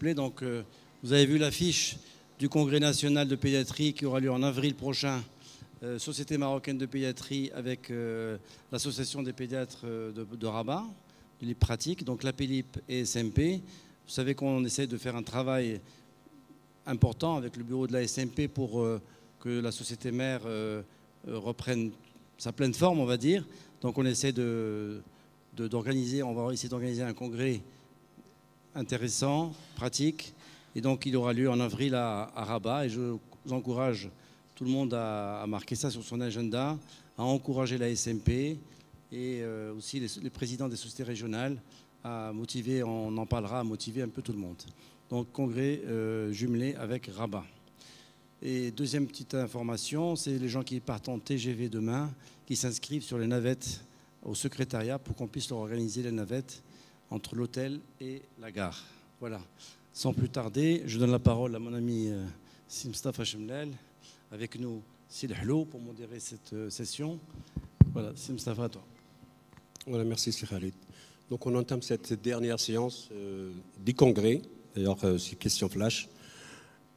Donc, vous avez vu l'affiche du Congrès national de pédiatrie qui aura lieu en avril prochain, Société marocaine de pédiatrie avec l'association des pédiatres de Rabat, de l'IP pratique, donc l'APLIP et SMP. Vous savez qu'on essaie de faire un travail important avec le bureau de la SMP pour que la société mère reprenne sa pleine forme, on va dire. Donc on essaie d'organiser, on va essayer d'organiser un congrès intéressant, pratique, et donc il aura lieu en avril à Rabat, et je vous encourage tout le monde à marquer ça sur son agenda, à encourager la SMP et aussi les présidents des sociétés régionales à motiver, on en parlera, à motiver un peu tout le monde. Donc congrès jumelé avec Rabat. Et deuxième petite information, c'est les gens qui partent en TGV demain, qui s'inscrivent sur les navettes au secrétariat pour qu'on puisse leur organiser les navettes entre l'hôtel et la gare. Voilà. Sans plus tarder, je donne la parole à mon ami Si Mustapha Chemlel, avec nous Sid Hello pour modérer cette session. Voilà, Si Mustapha, à toi. Voilà, merci Sir Khalid. Donc on entame cette dernière séance du congrès, d'ailleurs c'est question flash.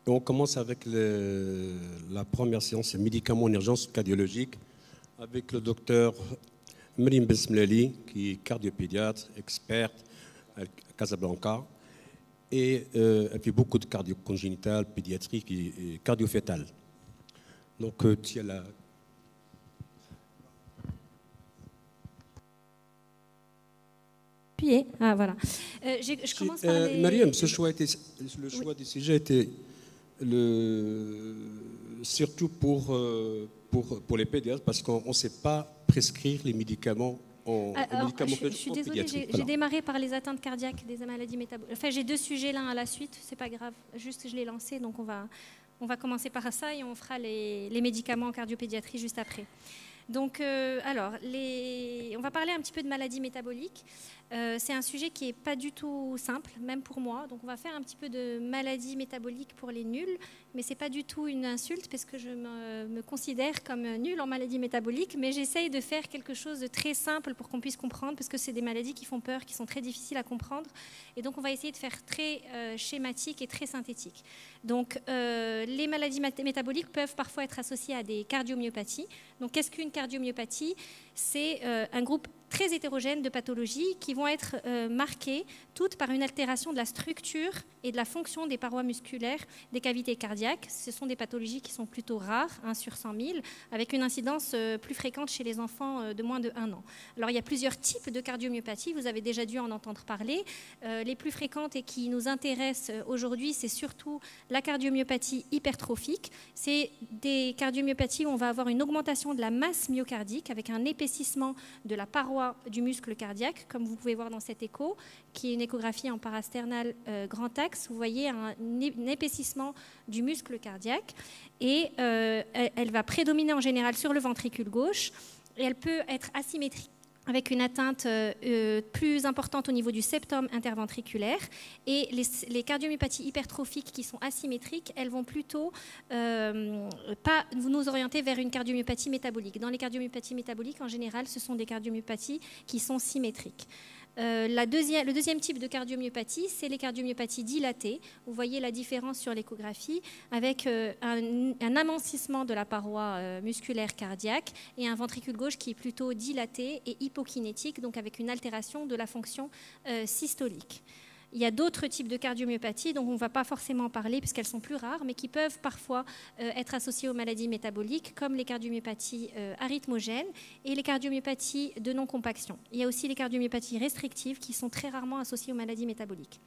Et on commence avec la première séance, c'est médicaments en urgence cardiologique, avec le docteur Mrim Besmlali, qui est cardiopédiatre, experte à Casablanca, et elle fait beaucoup de cardio congénital, pédiatrique et cardio-fétal. Donc, tu as la... Ah, voilà. Je commence par les... Mariam, le choix du sujet était surtout pour les pédiatres, parce qu'on ne sait pas prescrire les médicaments je suis désolée, j'ai démarré par les atteintes cardiaques des maladies métaboliques. Enfin, j'ai deux sujets l'un à la suite, c'est pas grave. Juste, je l'ai lancé, donc on va commencer par ça et on fera les médicaments en cardiopédiatrie juste après. Donc, on va parler un petit peu de maladies métaboliques. C'est un sujet qui n'est pas du tout simple, même pour moi. Donc, on va faire un petit peu de maladies métaboliques pour les nuls, mais ce n'est pas du tout une insulte parce que je me considère comme nulle en maladies métaboliques, mais j'essaye de faire quelque chose de très simple pour qu'on puisse comprendre, parce que c'est des maladies qui font peur, qui sont très difficiles à comprendre. Et donc, on va essayer de faire très schématique et très synthétique. Donc, les maladies métaboliques peuvent parfois être associées à des cardiomyopathies. Donc, qu'est-ce qu'une cardiomyopathie? C'est un groupe très hétérogène de pathologies qui vont être marquées toutes par une altération de la structure et de la fonction des parois musculaires des cavités cardiaques. Ce sont des pathologies qui sont plutôt rares, 1 sur 100 000, avec une incidence plus fréquente chez les enfants de moins de 1 an. Alors, il y a plusieurs types de cardiomyopathie, vous avez déjà dû en entendre parler. Les plus fréquentes et qui nous intéressent aujourd'hui, c'est surtout la cardiomyopathie hypertrophique. C'est des cardiomyopathies où on va avoir une augmentation de la masse myocardique avec un épaississement de la paroi du muscle cardiaque, comme vous pouvez voir dans cette écho, qui est une échographie en parasternal grand axe. Vous voyez un épaississement du muscle cardiaque et elle va prédominer en général sur le ventricule gauche et elle peut être asymétrique avec une atteinte plus importante au niveau du septum interventriculaire. Et les cardiomyopathies hypertrophiques qui sont asymétriques, elles vont plutôt pas nous orienter vers une cardiomyopathie métabolique. Dans les cardiomyopathies métaboliques, en général, ce sont des cardiomyopathies qui sont symétriques. Le deuxième type de cardiomyopathie, c'est les cardiomyopathies dilatées. Vous voyez la différence sur l'échographie avec un amincissement de la paroi musculaire cardiaque et un ventricule gauche qui est plutôt dilaté et hypokinétique, donc avec une altération de la fonction systolique. Il y a d'autres types de cardiomyopathie dont on ne va pas forcément parler puisqu'elles sont plus rares, mais qui peuvent parfois être associées aux maladies métaboliques, comme les cardiomyopathies arythmogènes et les cardiomyopathies de non-compaction. Il y a aussi les cardiomyopathies restrictives qui sont très rarement associées aux maladies métaboliques.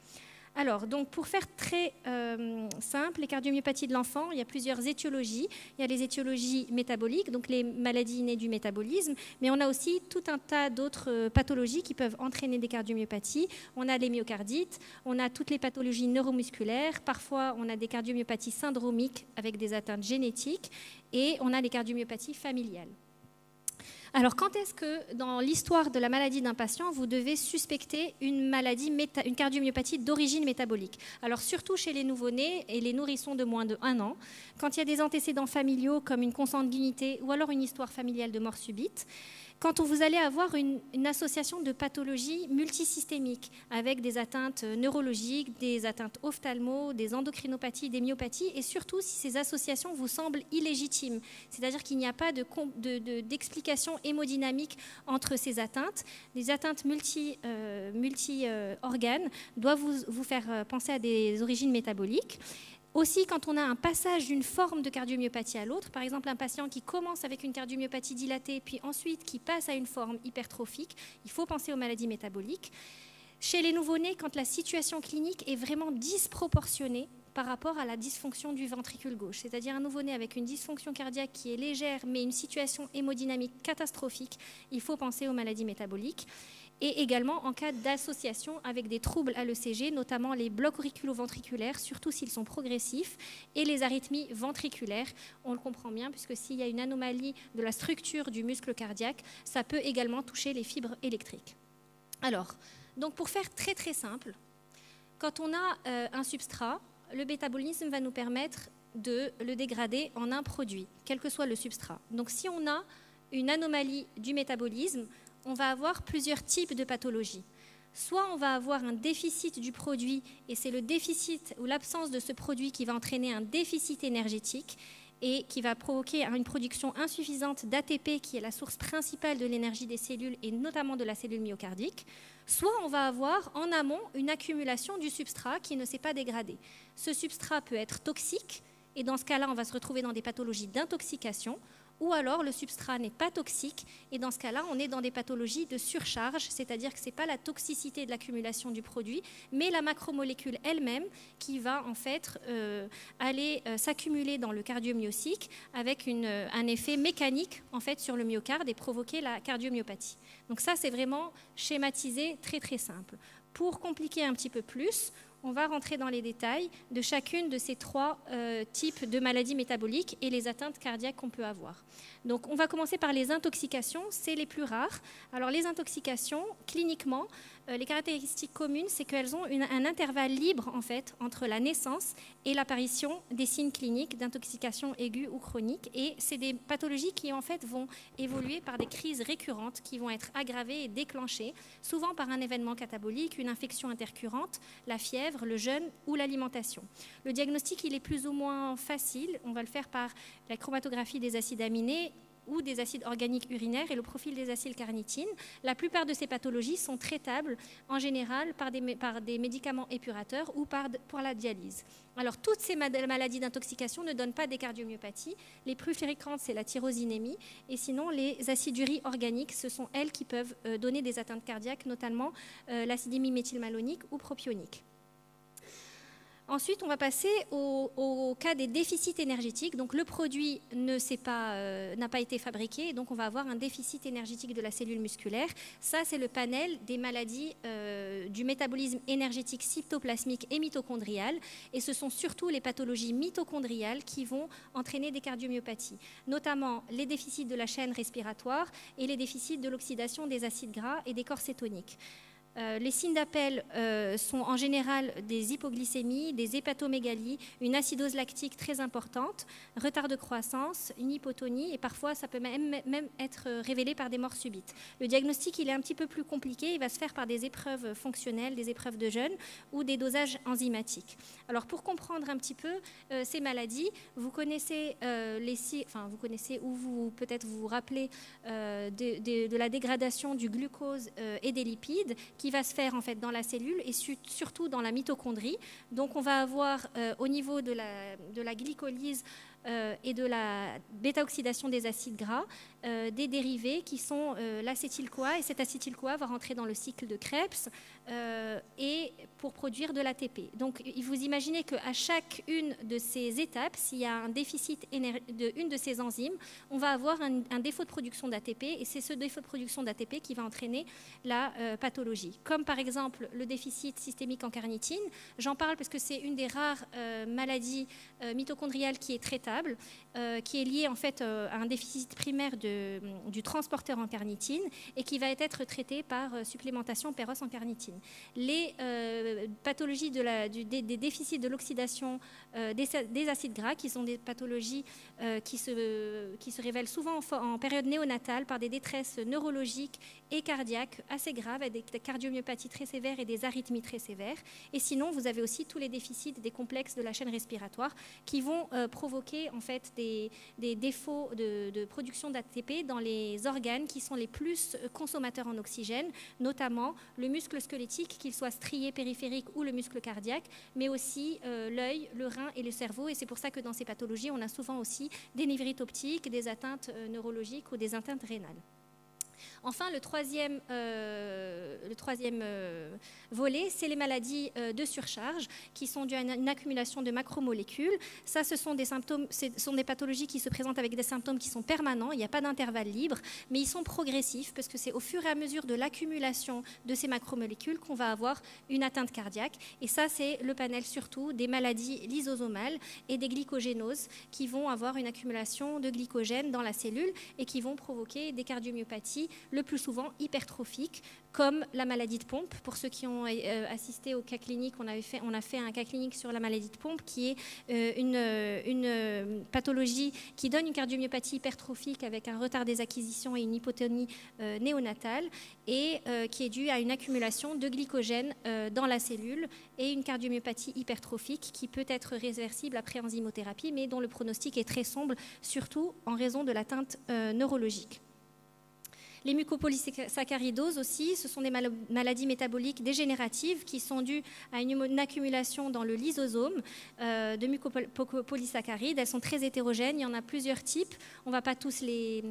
Alors, donc, pour faire très simple, les cardiomyopathies de l'enfant, il y a plusieurs étiologies. Il y a les étiologies métaboliques, donc les maladies innées du métabolisme, mais on a aussi tout un tas d'autres pathologies qui peuvent entraîner des cardiomyopathies. On a les myocardites, on a toutes les pathologies neuromusculaires, parfois on a des cardiomyopathies syndromiques avec des atteintes génétiques, et on a les cardiomyopathies familiales. Alors, quand est-ce que, dans l'histoire de la maladie d'un patient, vous devez suspecter une cardiomyopathie d'origine métabolique? Alors, surtout chez les nouveau-nés et les nourrissons de moins de 1 an, quand il y a des antécédents familiaux comme une consanguinité ou alors une histoire familiale de mort subite. quand vous allez avoir une association de pathologies multisystémiques avec des atteintes neurologiques, des atteintes ophtalmo, des endocrinopathies, des myopathies, et surtout si ces associations vous semblent illégitimes, c'est-à-dire qu'il n'y a pas d'explication hémodynamique entre ces atteintes. Les atteintes multi-organes doivent vous faire penser à des origines métaboliques. Aussi, quand on a un passage d'une forme de cardiomyopathie à l'autre, par exemple un patient qui commence avec une cardiomyopathie dilatée, puis ensuite qui passe à une forme hypertrophique, il faut penser aux maladies métaboliques. Chez les nouveau-nés, quand la situation clinique est vraiment disproportionnée par rapport à la dysfonction du ventricule gauche, c'est-à-dire un nouveau-né avec une dysfonction cardiaque qui est légère, mais une situation hémodynamique catastrophique, il faut penser aux maladies métaboliques. Et également en cas d'association avec des troubles à l'ECG, notamment les blocs auriculo-ventriculaires, surtout s'ils sont progressifs, et les arythmies ventriculaires. On le comprend bien, puisque s'il y a une anomalie de la structure du muscle cardiaque, ça peut également toucher les fibres électriques. Alors, donc pour faire très très simple, quand on a un substrat, le métabolisme va nous permettre de le dégrader en un produit, quel que soit le substrat. Donc si on a une anomalie du métabolisme, on va avoir plusieurs types de pathologies. Soit on va avoir un déficit du produit, et c'est le déficit ou l'absence de ce produit qui va entraîner un déficit énergétique et qui va provoquer une production insuffisante d'ATP, qui est la source principale de l'énergie des cellules et notamment de la cellule myocardique. Soit on va avoir en amont une accumulation du substrat qui ne s'est pas dégradé. Ce substrat peut être toxique, et dans ce cas-là, on va se retrouver dans des pathologies d'intoxication. Ou alors le substrat n'est pas toxique, et dans ce cas-là, on est dans des pathologies de surcharge, c'est-à-dire que ce n'est pas la toxicité de l'accumulation du produit, mais la macromolécule elle-même qui va en fait aller s'accumuler dans le cardiomyocyte avec un effet mécanique en fait sur le myocarde et provoquer la cardiomyopathie. Donc ça, c'est vraiment schématisé, très très simple. Pour compliquer un petit peu plus, on va rentrer dans les détails de chacune de ces trois types de maladies métaboliques et les atteintes cardiaques qu'on peut avoir. Donc, on va commencer par les intoxications, c'est les plus rares. Alors, les intoxications, cliniquement, les caractéristiques communes, c'est qu'elles ont un intervalle libre, en fait, entre la naissance et l'apparition des signes cliniques d'intoxication aiguë ou chronique. Et c'est des pathologies qui, en fait, vont évoluer par des crises récurrentes qui vont être aggravées et déclenchées, souvent par un événement catabolique, une infection intercurrente, la fièvre, le jeûne ou l'alimentation. Le diagnostic, il est plus ou moins facile. On va le faire par la chromatographie des acides aminés ou des acides organiques urinaires et le profil des acylcarnitine. La plupart de ces pathologies sont traitables en général par des médicaments épurateurs ou pour la dialyse. Alors, toutes ces maladies d'intoxication ne donnent pas des cardiomyopathies. Les plus fréquentes, c'est la tyrosinémie. Et sinon, les aciduries organiques, ce sont elles qui peuvent donner des atteintes cardiaques, notamment l'acidémie méthylmalonique ou propionique. Ensuite, on va passer au cas des déficits énergétiques. Donc, le produit n'a pas été fabriqué, et donc on va avoir un déficit énergétique de la cellule musculaire. Ça, c'est le panel des maladies du métabolisme énergétique cytoplasmique et mitochondrial. Et ce sont surtout les pathologies mitochondriales qui vont entraîner des cardiomyopathies, notamment les déficits de la chaîne respiratoire et les déficits de l'oxydation des acides gras et des corps cétoniques. Les signes d'appel sont en général des hypoglycémies, des hépatomégalies, une acidose lactique très importante, retard de croissance, une hypotonie, et parfois ça peut même être révélé par des morts subites. Le diagnostic, il est un petit peu plus compliqué, il va se faire par des épreuves fonctionnelles, des épreuves de jeûne ou des dosages enzymatiques. Alors pour comprendre un petit peu ces maladies, vous connaissez ou peut-être vous rappelez de la dégradation du glucose et des lipides qui va se faire en fait dans la cellule et surtout dans la mitochondrie. Donc on va avoir au niveau de la glycolyse et de la bêta-oxydation des acides gras, des dérivés qui sont l'acétyl-CoA, et cet acétyl-CoA va rentrer dans le cycle de Krebs et pour produire de l'ATP. Donc vous imaginez qu'à chacune de ces étapes, s'il y a un déficit d'une de ces enzymes, on va avoir un défaut de production d'ATP, et c'est ce défaut de production d'ATP qui va entraîner la pathologie. Comme par exemple le déficit systémique en carnitine, j'en parle parce que c'est une des rares maladies mitochondriales qui est traitable, qui est liée en fait à un déficit primaire de du transporteur en carnitine et qui va être traité par supplémentation Péros en carnitine. Les pathologies des déficits de l'oxydation des acides gras, qui sont des pathologies qui se révèlent souvent en période néonatale par des détresses neurologiques et cardiaques assez graves, avec des cardiomyopathies très sévères et des arythmies très sévères. Et sinon, vous avez aussi tous les déficits des complexes de la chaîne respiratoire qui vont provoquer en fait des défauts de production d'ATP dans les organes qui sont les plus consommateurs en oxygène, notamment le muscle squelettique, qu'il soit strié périphérique ou le muscle cardiaque, mais aussi l'œil, le rein et le cerveau. Et c'est pour ça que dans ces pathologies, on a souvent aussi des névrites optiques, des atteintes neurologiques ou des atteintes rénales. Enfin, le troisième volet, c'est les maladies de surcharge qui sont dues à une accumulation de macromolécules. Ça, ce sont des symptômes, ce sont des pathologies qui se présentent avec des symptômes qui sont permanents. Il n'y a pas d'intervalle libre, mais ils sont progressifs parce que c'est au fur et à mesure de l'accumulation de ces macromolécules qu'on va avoir une atteinte cardiaque. Et ça, c'est le panel surtout des maladies lysosomales et des glycogénoses qui vont avoir une accumulation de glycogène dans la cellule et qui vont provoquer des cardiomyopathies le plus souvent hypertrophiques, comme la maladie de Pompe. Pour ceux qui ont assisté au cas clinique, on a fait un cas clinique sur la maladie de Pompe, qui est une pathologie qui donne une cardiomyopathie hypertrophique avec un retard des acquisitions et une hypotonie néonatale, et qui est due à une accumulation de glycogène dans la cellule et une cardiomyopathie hypertrophique qui peut être réversible après enzymothérapie, mais dont le pronostic est très sombre, surtout en raison de l'atteinte neurologique. Les mucopolysaccharidoses aussi, ce sont des maladies métaboliques dégénératives qui sont dues à une accumulation dans le lysosome de mucopolysaccharides. Elles sont très hétérogènes, il y en a plusieurs types. On ne va pas tous les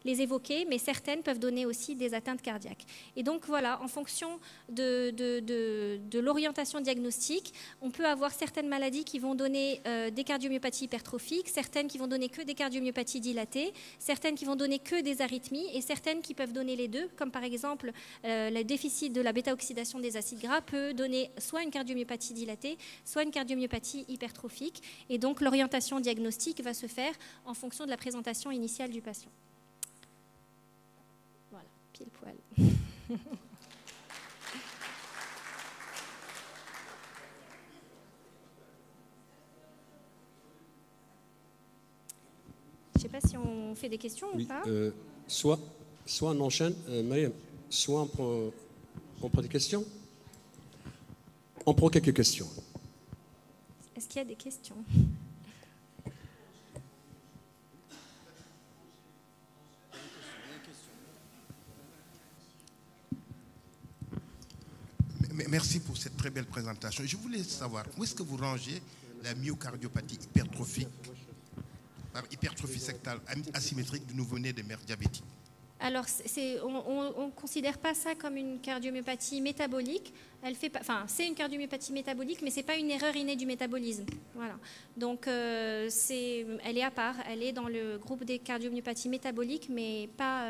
évoquer, mais certaines peuvent donner aussi des atteintes cardiaques. Et donc voilà, en fonction de l'orientation diagnostique, on peut avoir certaines maladies qui vont donner des cardiomyopathies hypertrophiques, certaines qui vont donner que des cardiomyopathies dilatées, certaines qui vont donner que des arythmies et certaines qui peuvent donner les deux, comme par exemple le déficit de la bêta-oxydation des acides gras peut donner soit une cardiomyopathie dilatée, soit une cardiomyopathie hypertrophique. Et donc l'orientation diagnostique va se faire en fonction de la présentation initiale du patient. Pile poil. Je ne sais pas si on fait des questions ou pas. Soit on enchaîne, Mariam, soit on prend des questions. On prend quelques questions. Est-ce qu'il y a des questions ? Merci pour cette très belle présentation. Je voulais savoir, où est-ce que vous rangez la myocardiopathie hypertrophique par hypertrophie sectale asymétrique du nouveau-né des mères diabétiques? Alors, on ne considère pas ça comme une cardiomyopathie métabolique. C'est une cardiomyopathie métabolique, mais ce n'est pas une erreur innée du métabolisme. Voilà. Donc, elle est à part. Elle est dans le groupe des cardiomyopathies métaboliques, mais pas...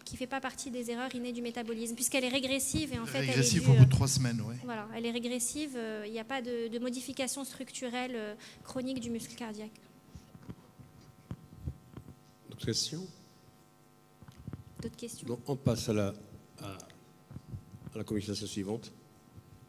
qui ne fait pas partie des erreurs innées du métabolisme, puisqu'elle est régressive. Et en fait, régressive au bout de 3 semaines, oui. Voilà, elle est régressive, il n'y a pas de modification structurelle chronique du muscle cardiaque. D'autres questions? D'autres questions? Donc, on passe à la communication suivante.